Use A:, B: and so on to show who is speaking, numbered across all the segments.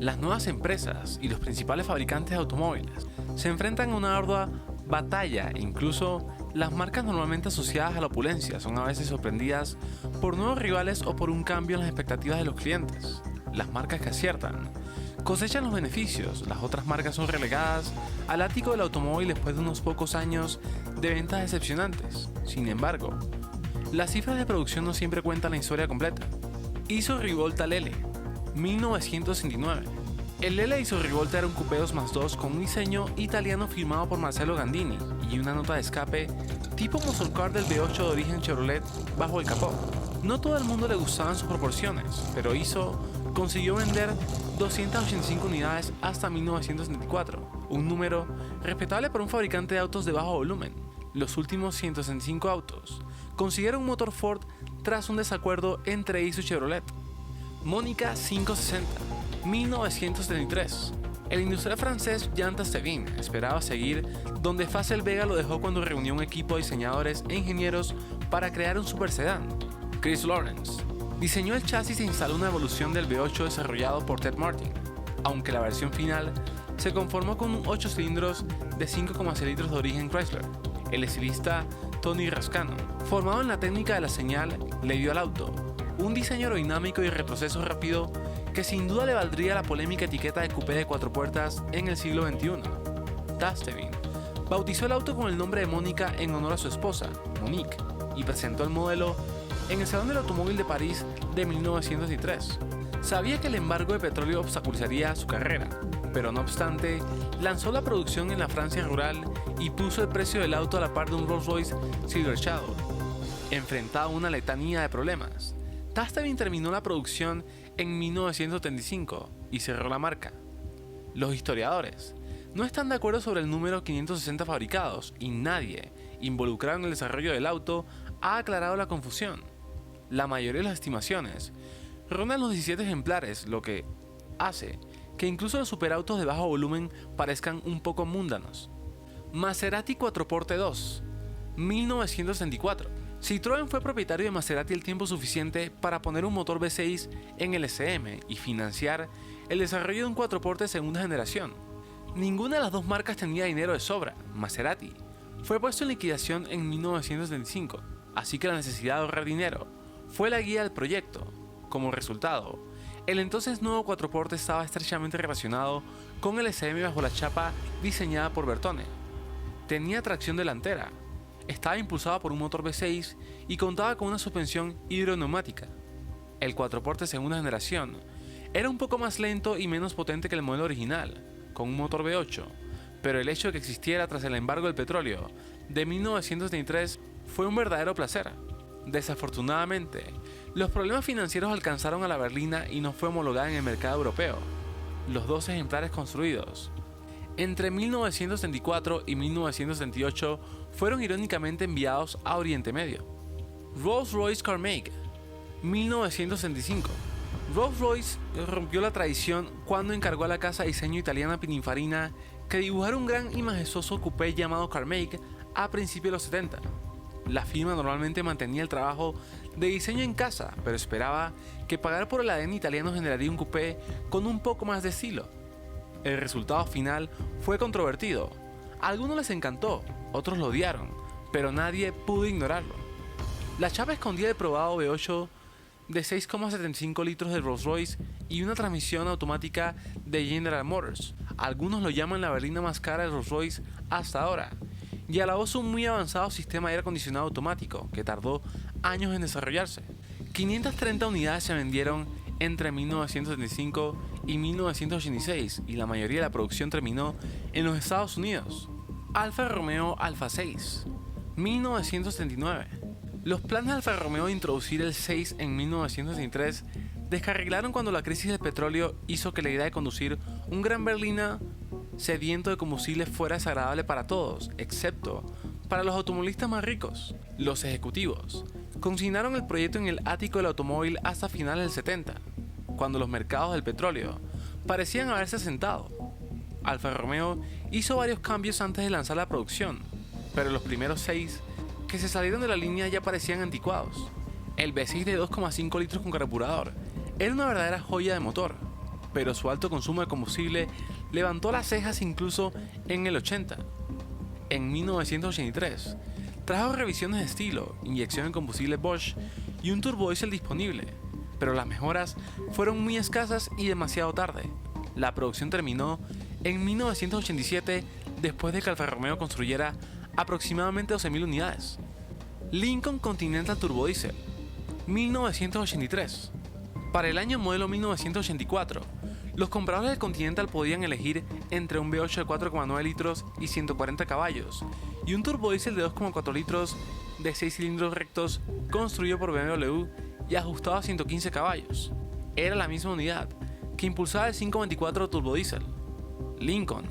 A: Las nuevas empresas y los principales fabricantes de automóviles se enfrentan a una ardua batalla e incluso las marcas normalmente asociadas a la opulencia son a veces sorprendidas por nuevos rivales o por un cambio en las expectativas de los clientes. Las marcas que aciertan cosechan los beneficios, las otras marcas son relegadas al ático del automóvil después de unos pocos años de ventas decepcionantes. Sin embargo, las cifras de producción no siempre cuentan la historia completa. Hizo Rivolta Lele, 1969. El Lele Hizo Rivolta era un coupé 2+2 con un diseño italiano firmado por Marcello Gandini y una nota de escape tipo muscle car del V8 de origen Chevrolet bajo el capó. No todo el mundo le gustaban sus proporciones, pero Hizo consiguió vender 285 unidades hasta 1974, un número respetable para un fabricante de autos de bajo volumen. Los últimos 165 autos consiguieron un motor Ford tras un desacuerdo entre Hizo y Chevrolet. Mónica 560, 1933. El industrial francés Jean Tastevin esperaba seguir donde Facel Vega lo dejó cuando reunió un equipo de diseñadores e ingenieros para crear un super sedán. Chris Lawrence diseñó el chasis e instaló una evolución del V8 desarrollado por Ted Martin, aunque la versión final se conformó con un 8 cilindros de 5,6 litros de origen Chrysler. El estilista Tony Rascano, formado en la técnica de la señal, le dio al auto un diseño aerodinámico y retroceso rápido que sin duda le valdría la polémica etiqueta de coupé de 4 puertas en el siglo XXI. Tastevin bautizó el auto con el nombre de Mónica en honor a su esposa, Monique, y presentó el modelo en el Salón del Automóvil de París de 1903. Sabía que el embargo de petróleo obstaculizaría su carrera, pero no obstante, lanzó la producción en la Francia rural y puso el precio del auto a la par de un Rolls-Royce Silver Shadow. Enfrentado a una letanía de problemas, Tastevin terminó la producción en 1975 y cerró la marca. Los historiadores no están de acuerdo sobre el número 560 fabricados y nadie involucrado en el desarrollo del auto ha aclarado la confusión. La mayoría de las estimaciones rondan los 17 ejemplares, lo que hace que incluso los superautos de bajo volumen parezcan un poco mundanos. Maserati 4Porte 2, 1964. Citroën fue propietario de Maserati el tiempo suficiente para poner un motor V6 en el SM y financiar el desarrollo de un 4Porte de segunda generación. Ninguna de las dos marcas tenía dinero de sobra. Maserati fue puesto en liquidación en 1975, así que la necesidad de ahorrar dinero fue la guía del proyecto. Como resultado, el entonces nuevo 4Porte estaba estrechamente relacionado con el SM bajo la chapa diseñada por Bertone. Tenía tracción delantera, estaba impulsado por un motor V6 y contaba con una suspensión hidroneumática. El 4Porte segunda generación era un poco más lento y menos potente que el modelo original, con un motor V8, pero el hecho de que existiera tras el embargo del petróleo de 1973 fue un verdadero placer. Desafortunadamente, los problemas financieros alcanzaron a la berlina y no fue homologada en el mercado europeo. Los dos ejemplares construidos entre 1974 y 1978 fueron irónicamente enviados a Oriente Medio. Rolls-Royce Carmack, 1965. Rolls-Royce rompió la tradición cuando encargó a la casa de diseño italiana Pininfarina que dibujara un gran y majestuoso coupé llamado Carmack a principios de los 70. La firma normalmente mantenía el trabajo de diseño en casa, pero esperaba que pagar por el ADN italiano generaría un coupé con un poco más de estilo. El resultado final fue controvertido. A algunos les encantó, otros lo odiaron, pero nadie pudo ignorarlo. La chapa escondía el probado V8 de 6,75 litros de Rolls-Royce y una transmisión automática de General Motors. Algunos lo llaman la berlina más cara de Rolls-Royce hasta ahora, y alabó su muy avanzado sistema de aire acondicionado automático, que tardó años en desarrollarse. 530 unidades se vendieron entre 1975 y 1986 y la mayoría de la producción terminó en los Estados Unidos. Alfa Romeo Alfa 6, 1979. Los planes de Alfa Romeo de introducir el 6 en 1973 descarrilaron cuando la crisis del petróleo hizo que la idea de conducir un gran berlina sediento de combustible fuera desagradable para todos, excepto para los automovilistas más ricos. Los ejecutivos consignaron el proyecto en el ático del automóvil hasta finales del 70, cuando los mercados del petróleo parecían haberse asentado. Alfa Romeo hizo varios cambios antes de lanzar la producción. pero los primeros 6 que se salieron de la línea ya parecían anticuados. El V6 de 2,5 litros con carburador era una verdadera joya de motor, pero su alto consumo de combustible levantó las cejas incluso en el 80. En 1983, trajo revisiones de estilo, inyección en combustible Bosch y un turbodiesel disponible, pero las mejoras fueron muy escasas y demasiado tarde. La producción terminó en 1987 después de que Alfa Romeo construyera aproximadamente 12.000 unidades. Lincoln Continental Turbodiesel, 1983. Para el año modelo 1984, los compradores del Continental podían elegir entre un V8 de 4,9 litros y 140 caballos y un turbodiesel de 2,4 litros de 6 cilindros rectos construido por BMW y ajustado a 115 caballos. Era la misma unidad que impulsaba el 524 turbodiesel. Lincoln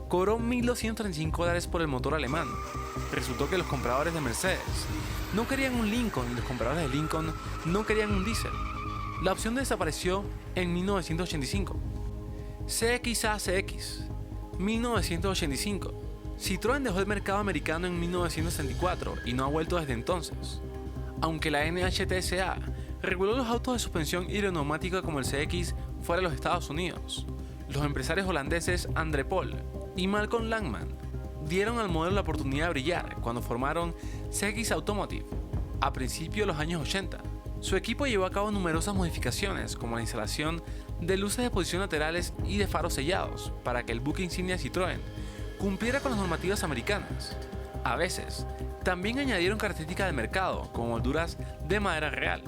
A: cobró $1.235 por el motor alemán. Resultó que los compradores de Mercedes no querían un Lincoln y los compradores de Lincoln no querían un diésel. La opción desapareció en 1985. CX-A-CX, 1985. Citroën dejó el mercado americano en 1964 y no ha vuelto desde entonces. Aunque la NHTSA reguló los autos de suspensión hidroneumática como el CX fuera de los Estados Unidos, los empresarios holandeses André Pol y Malcolm Langman dieron al modelo la oportunidad de brillar cuando formaron CX Automotive a principios de los años 80. Su equipo llevó a cabo numerosas modificaciones, como la instalación de luces de posición laterales y de faros sellados, para que el buque insignia Citroën cumpliera con las normativas americanas. A veces, también añadieron características del mercado, como molduras de madera real.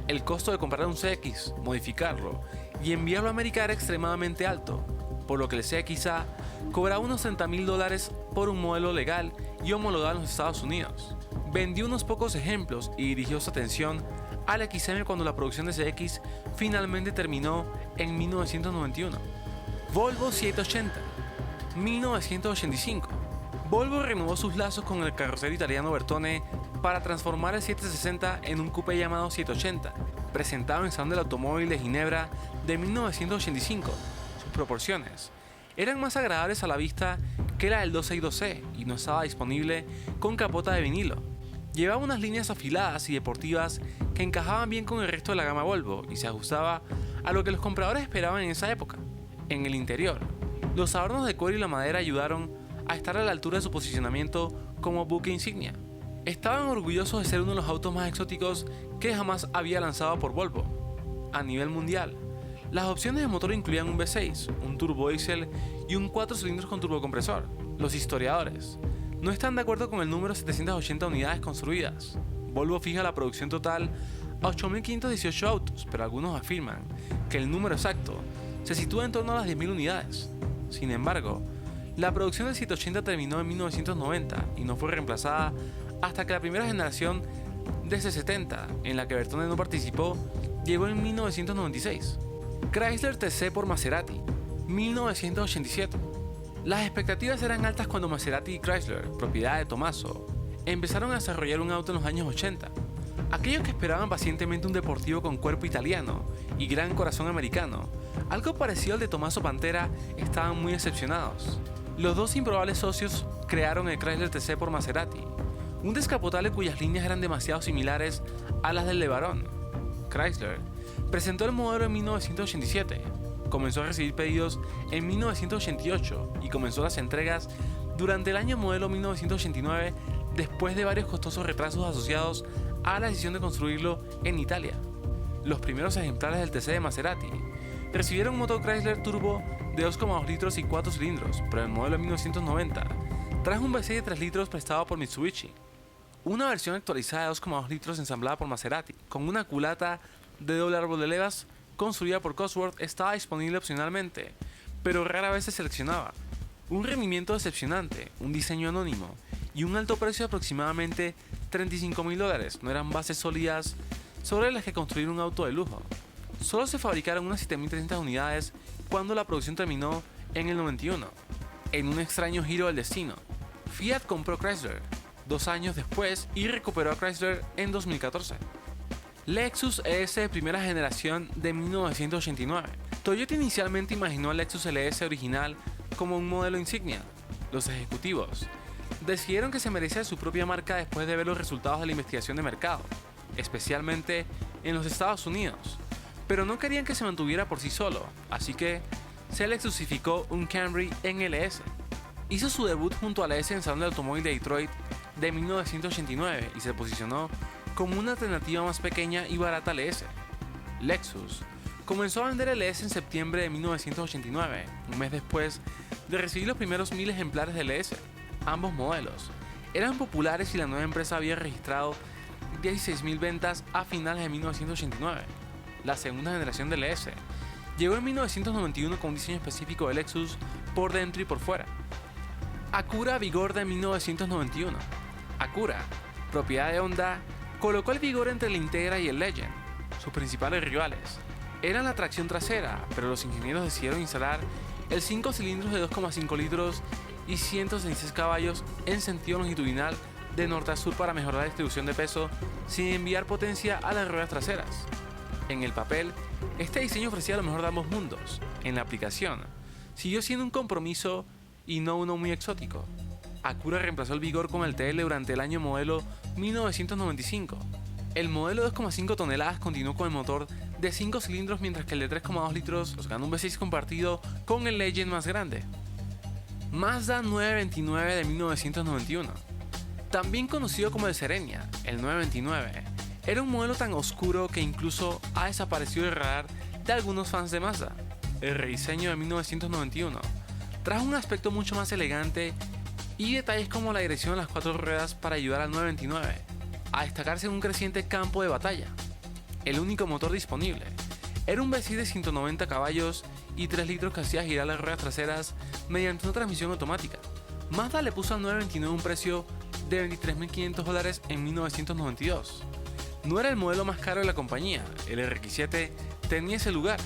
A: El costo de comprar un CX, modificarlo y enviarlo a América era extremadamente alto, por lo que el CX-A cobraba unos $30.000 por un modelo legal y homologado en los Estados Unidos. Vendió unos pocos ejemplos y dirigió su atención al XM cuando la producción de CX finalmente terminó en 1991. Volvo 780, 1985. Volvo renovó sus lazos con el carrocero italiano Bertone para transformar el 760 en un coupé llamado 780, presentado en el Salón del Automóvil de Ginebra de 1985. Sus proporciones eran más agradables a la vista que la del 262C y no estaba disponible con capota de vinilo. Llevaba unas líneas afiladas y deportivas que encajaban bien con el resto de la gama Volvo y se ajustaba a lo que los compradores esperaban en esa época. En el interior, los adornos de cuero y la madera ayudaron a estar a la altura de su posicionamiento como buque insignia. Estaban orgullosos de ser uno de los autos más exóticos que jamás había lanzado por Volvo. A nivel mundial, las opciones de motor incluían un V6, un turbodiesel y un 4 cilindros con turbocompresor. Los historiadores no están de acuerdo con el número 780 unidades construidas. Volvo fija la producción total a 8.518 autos, pero algunos afirman que el número exacto se sitúa en torno a las 10.000 unidades. Sin embargo, la producción del 780 terminó en 1990 y no fue reemplazada hasta que la primera generación de C70, en la que Bertone no participó, llegó en 1996. Chrysler TC por Maserati, 1987. Las expectativas eran altas cuando Maserati y Chrysler, propiedad de Tommaso, empezaron a desarrollar un auto en los años 80. Aquellos que esperaban pacientemente un deportivo con cuerpo italiano y gran corazón americano, algo parecido al de Tommaso Pantera, estaban muy decepcionados. Los dos improbables socios crearon el Chrysler TC por Maserati, un descapotable cuyas líneas eran demasiado similares a las del LeBaron. Chrysler presentó el modelo en 1987, comenzó a recibir pedidos en 1988 y comenzó las entregas durante el año modelo 1989 después de varios costosos retrasos asociados a la decisión de construirlo en Italia. Los primeros ejemplares del TC de Maserati recibieron un motor Chrysler Turbo de 2,2 litros y 4 cilindros, pero el modelo de 1990 trajo un V6 de 3 litros prestado por Mitsubishi. Una versión actualizada de 2,2 litros ensamblada por Maserati, con una culata de doble árbol de levas construida por Cosworth, estaba disponible opcionalmente, pero rara vez se seleccionaba. Un rendimiento decepcionante, un diseño anónimo y un alto precio de aproximadamente $35.000 no eran bases sólidas sobre las que construir un auto de lujo. Solo se fabricaron unas 7.300 unidades cuando la producción terminó en el 91. En un extraño giro del destino, Fiat compró Chrysler 2 años después y recuperó a Chrysler en 2014. Lexus ES de primera generación de 1989. Toyota inicialmente imaginó al Lexus LS original como un modelo insignia. Los ejecutivos decidieron que se merecía su propia marca después de ver los resultados de la investigación de mercado, especialmente en los Estados Unidos, pero no querían que se mantuviera por sí solo, así que se le exusificó un Camry en el S. Hizo su debut junto a la S en el Salón del Automóvil de Detroit de 1989 y se posicionó como una alternativa más pequeña y barata al S. Lexus comenzó a vender el S en septiembre de 1989, un mes después de recibir los primeros 1000 ejemplares del S. Ambos modelos eran populares y la nueva empresa había registrado 16.000 ventas a finales de 1989. La segunda generación del S llegó en 1991 con un diseño específico de Lexus por dentro y por fuera. Acura Vigor de 1991. Acura, propiedad de Honda, colocó el Vigor entre el Integra y el Legend. Sus principales rivales eran la tracción trasera, pero los ingenieros decidieron instalar el 5 cilindros de 2,5 litros y 166 caballos en sentido longitudinal de norte a sur para mejorar la distribución de peso sin enviar potencia a las ruedas traseras. En el papel, este diseño ofrecía lo mejor de ambos mundos. En la aplicación, siguió siendo un compromiso y no uno muy exótico. Acura reemplazó el Vigor con el TL durante el año modelo 1995. El modelo de 2,5 toneladas continuó con el motor de 5 cilindros, mientras que el de 3,2 litros ganó un V6 compartido con el Legend más grande. Mazda 929 de 1991. También conocido como el Serenia, el 929 era un modelo tan oscuro que incluso ha desaparecido del radar de algunos fans de Mazda. El rediseño de 1991 trajo un aspecto mucho más elegante y detalles como la dirección de las 4 ruedas para ayudar al 929 a destacarse en un creciente campo de batalla. El único motor disponible era un V6 de 190 caballos y 3 litros que hacía girar las ruedas traseras mediante una transmisión automática. Mazda le puso al 929 un precio de $23.500 en 1992. No era el modelo más caro de la compañía, el RX-7 tenía ese lugar,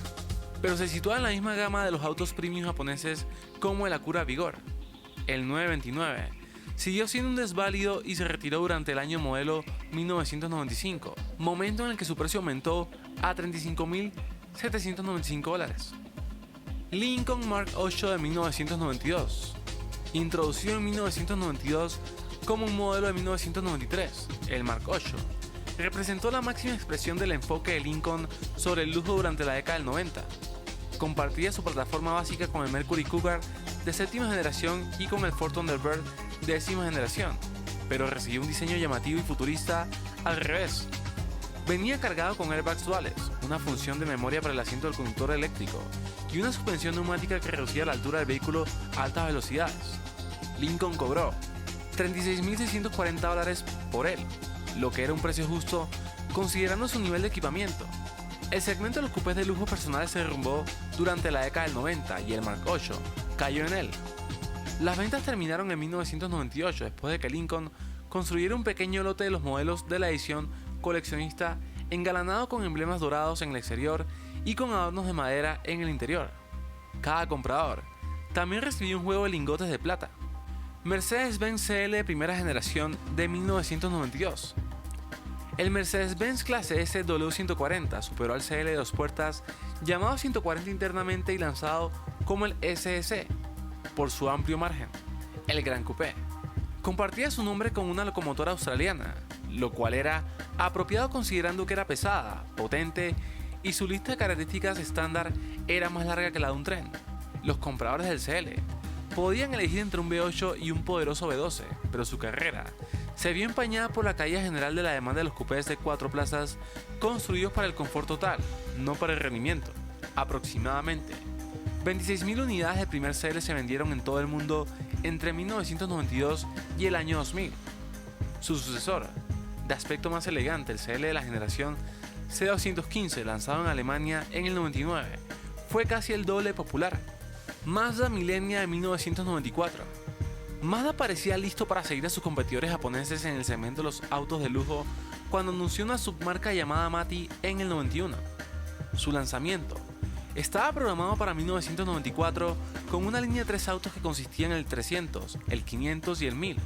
A: pero se situaba en la misma gama de los autos premium japoneses como el Acura Vigor. El 929 siguió siendo un desválido y se retiró durante el año modelo 1995, momento en el que su precio aumentó a $35.795. Lincoln Mark 8 de 1992. Introducido en 1992 como un modelo de 1993, el Mark 8 representó la máxima expresión del enfoque de Lincoln sobre el lujo durante la década del 90. Compartía su plataforma básica con el Mercury Cougar de séptima generación y con el Ford Thunderbird de décima generación, pero recibió un diseño llamativo y futurista al revés. Venía cargado con airbags duales, una función de memoria para el asiento del conductor eléctrico y una suspensión neumática que reducía la altura del vehículo a altas velocidades. Lincoln cobró $36.640 por él, lo que era un precio justo considerando su nivel de equipamiento. El segmento de los coupés de lujo personales se derrumbó durante la década del 90 y el Mark 8 cayó en él. Las ventas terminaron en 1998 después de que Lincoln construyera un pequeño lote de los modelos de la edición coleccionista engalanado con emblemas dorados en el exterior y con adornos de madera en el interior. Cada comprador también recibió un juego de lingotes de plata. Mercedes-Benz CL de primera generación de 1992. El Mercedes-Benz clase S W140 superó al CL de 2 puertas llamado 140 internamente y lanzado como el SS por su amplio margen. El Gran Coupé compartía su nombre con una locomotora australiana, lo cual era apropiado considerando que era pesada, potente y su lista de características estándar era más larga que la de un tren. Los compradores del CL podían elegir entre un V8 y un poderoso V12, pero su carrera se vio empañada por la caída general de la demanda de los coupés de 4 plazas construidos para el confort total, no para el rendimiento. Aproximadamente 26.000 unidades del primer CL se vendieron en todo el mundo entre 1992 y el año 2000. Su sucesor, de aspecto más elegante, el CL de la generación C215, lanzado en Alemania en el 99, fue casi el doble popular. Mazda Millennia de 1994. Mazda parecía listo para seguir a sus competidores japoneses en el segmento de los autos de lujo cuando anunció una submarca llamada Mati en el 91. Su lanzamiento estaba programado para 1994 con una línea de 3 autos que consistía en el 300, el 500 y el 1000.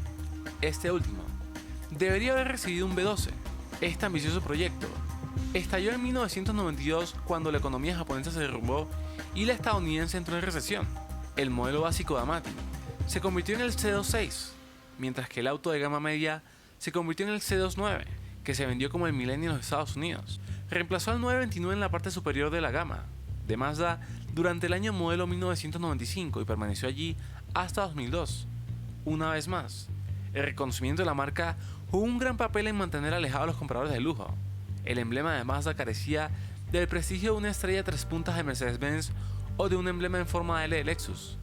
A: Este último debería haber recibido un V12. Este ambicioso proyecto estalló en 1992 cuando la economía japonesa se derrumbó y la estadounidense entró en recesión. El modelo básico de Amati se convirtió en el C26. mientras que el auto de gama media se convirtió en el C29, que se vendió como el Millennium en los Estados Unidos. Reemplazó al 929 en la parte superior de la gama de Mazda durante el año modelo 1995 y permaneció allí hasta 2002. Una vez más, el reconocimiento de la marca jugó un gran papel en mantener alejados a los compradores de lujo. El emblema de Mazda carecía del prestigio de una estrella 3 puntas de Mercedes-Benz o de un emblema en forma de L de Lexus.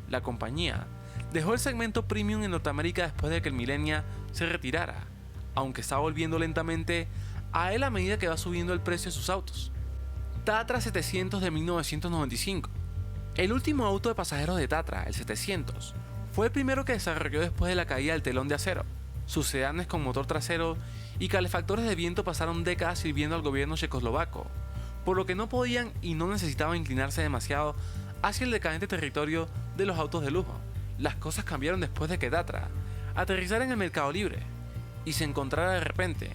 A: La compañía dejó el segmento premium en Norteamérica después de que el Millenia se retirara, aunque está volviendo lentamente a él a medida que va subiendo el precio de sus autos. Tatra 700 de 1995. El último auto de pasajeros de Tatra, el 700, fue el primero que desarrolló después de la caída del telón de acero. Sus sedanes con motor trasero y calefactores de viento pasaron décadas sirviendo al gobierno checoslovaco, por lo que no podían y no necesitaban inclinarse demasiado hacia el decadente territorio de los autos de lujo. Las cosas cambiaron después de que Tatra aterrizara en el mercado libre y se encontrara de repente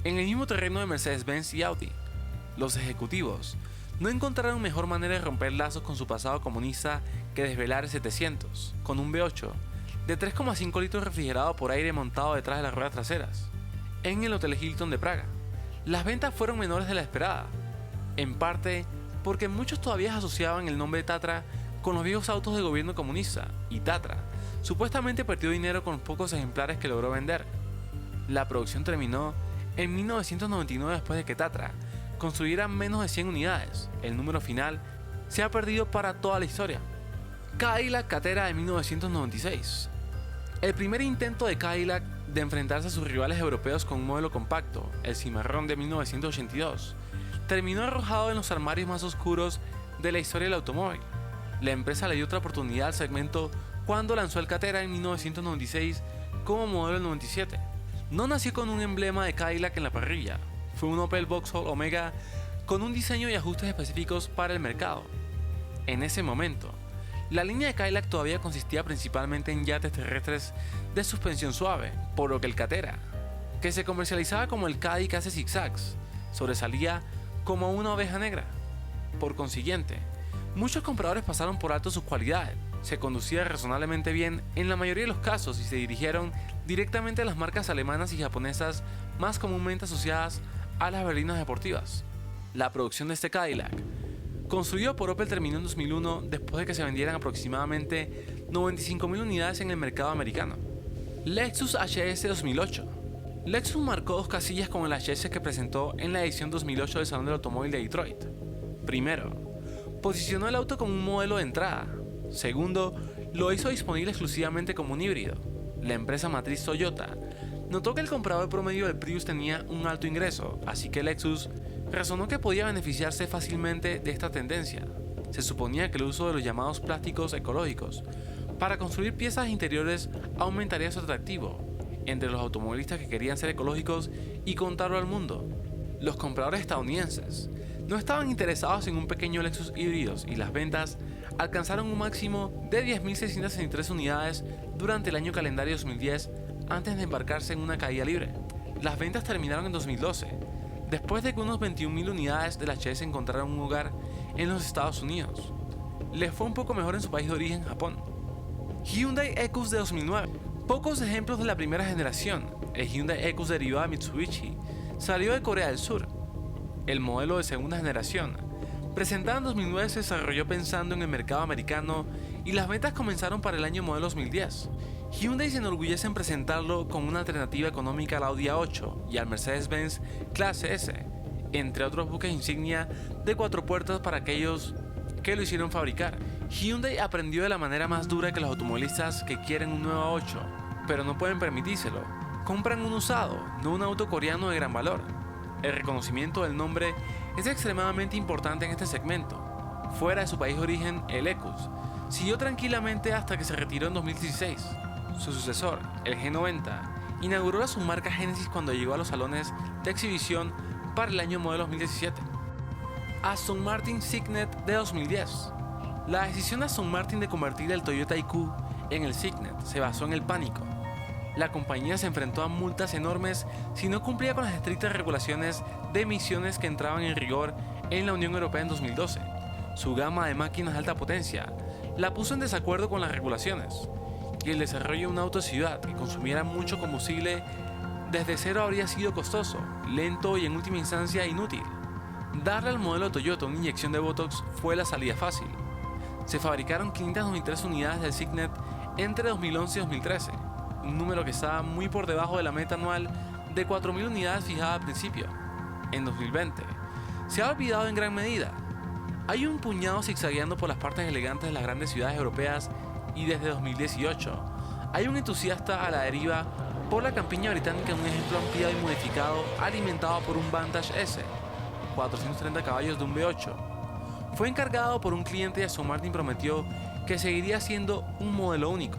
A: en el mismo terreno de Mercedes-Benz y Audi. Los ejecutivos no encontraron mejor manera de romper lazos con su pasado comunista que desvelar el 700, con un V8 de 3,5 litros refrigerado por aire montado detrás de las ruedas traseras, en el Hotel Hilton de Praga. Las ventas fueron menores de la esperada, en parte porque muchos todavía asociaban el nombre de Tatra con los viejos autos del gobierno comunista, y Tatra supuestamente perdió dinero con los pocos ejemplares que logró vender. La producción terminó en 1999 después de que Tatra construyera menos de 100 unidades. El número final se ha perdido para toda la historia. Cadillac Catera de 1996. El primer intento de Cadillac de enfrentarse a sus rivales europeos con un modelo compacto, el Cimarrón de 1982, terminó arrojado en los armarios más oscuros de la historia del automóvil. La empresa le dio otra oportunidad al segmento cuando lanzó el Catera en 1996 como modelo del 97. No nació con un emblema de Cadillac en la parrilla, fue un Opel Vauxhall Omega con un diseño y ajustes específicos para el mercado. En ese momento, la línea de Cadillac todavía consistía principalmente en yates terrestres de suspensión suave, por lo que el Catera, que se comercializaba como el Caddy que hace zigzags, sobresalía como una oveja negra. Por consiguiente, muchos compradores pasaron por alto sus cualidades, se conducía razonablemente bien en la mayoría de los casos y se dirigieron directamente a las marcas alemanas y japonesas más comúnmente asociadas a las berlinas deportivas. La producción de este Cadillac, construido por Opel, terminó en 2001 después de que se vendieran aproximadamente 95.000 unidades en el mercado americano. Lexus HS 2008. Lexus marcó dos casillas con el HS que presentó en la edición 2008 del Salón del Automóvil de Detroit. Primero, posicionó el auto como un modelo de entrada. Segundo, lo hizo disponible exclusivamente como un híbrido. La empresa matriz Toyota notó que el comprador promedio del Prius tenía un alto ingreso, así que Lexus razonó que podía beneficiarse fácilmente de esta tendencia. Se suponía que el uso de los llamados plásticos ecológicos para construir piezas interiores aumentaría su atractivo entre los automovilistas que querían ser ecológicos y contarlo al mundo. Los compradores estadounidenses no estaban interesados en un pequeño Lexus híbridos y las ventas alcanzaron un máximo de 10.663 unidades durante el año calendario 2010 antes de embarcarse en una caída libre. Las ventas terminaron en 2012, después de que unos 21.000 unidades del HS encontraran un hogar en los Estados Unidos. Les fue un poco mejor en su país de origen, Japón. Hyundai Ecus de 2009. Pocos ejemplos de la primera generación. El Hyundai Ecus derivado de Mitsubishi salió de Corea del Sur. El modelo de segunda generación, presentado en 2009, se desarrolló pensando en el mercado americano y las ventas comenzaron para el año modelo 2010. Hyundai se enorgullece en presentarlo como una alternativa económica al Audi A8 y al Mercedes-Benz Clase S, entre otros buques insignia de 4 puertas para aquellos que lo hicieron fabricar. Hyundai aprendió de la manera más dura que los automovilistas que quieren un nuevo A8, pero no pueden permitírselo. Compran un usado, no un auto coreano de gran valor. El reconocimiento del nombre es extremadamente importante en este segmento. Fuera de su país de origen, el Ecus siguió tranquilamente hasta que se retiró en 2016. Su sucesor, el G90, inauguró a su marca Genesis cuando llegó a los salones de exhibición para el año modelo 2017. Aston Martin Signet de 2010. La decisión de Aston Martin de convertir el Toyota IQ en el Signet se basó en el pánico. La compañía se enfrentó a multas enormes si no cumplía con las estrictas regulaciones de emisiones que entraban en rigor en la Unión Europea en 2012. Su gama de máquinas de alta potencia la puso en desacuerdo con las regulaciones. y el desarrollo de una auto de ciudad que consumiera mucho combustible desde cero habría sido costoso, lento y en última instancia inútil. Darle al modelo Toyota una inyección de Botox fue la salida fácil. Se fabricaron 593 unidades del Signet entre 2011 y 2013, un número que estaba muy por debajo de la meta anual de 4.000 unidades fijada al principio. En 2020, se ha olvidado en gran medida. Hay un puñado zigzagueando por las partes elegantes de las grandes ciudades europeas y desde 2018 hay un entusiasta a la deriva por la campiña británica en un ejemplo ampliado y modificado alimentado por un Vantage S, 430 caballos de un V8. Fue encargado por un cliente y Aston Martin prometió que seguiría siendo un modelo único.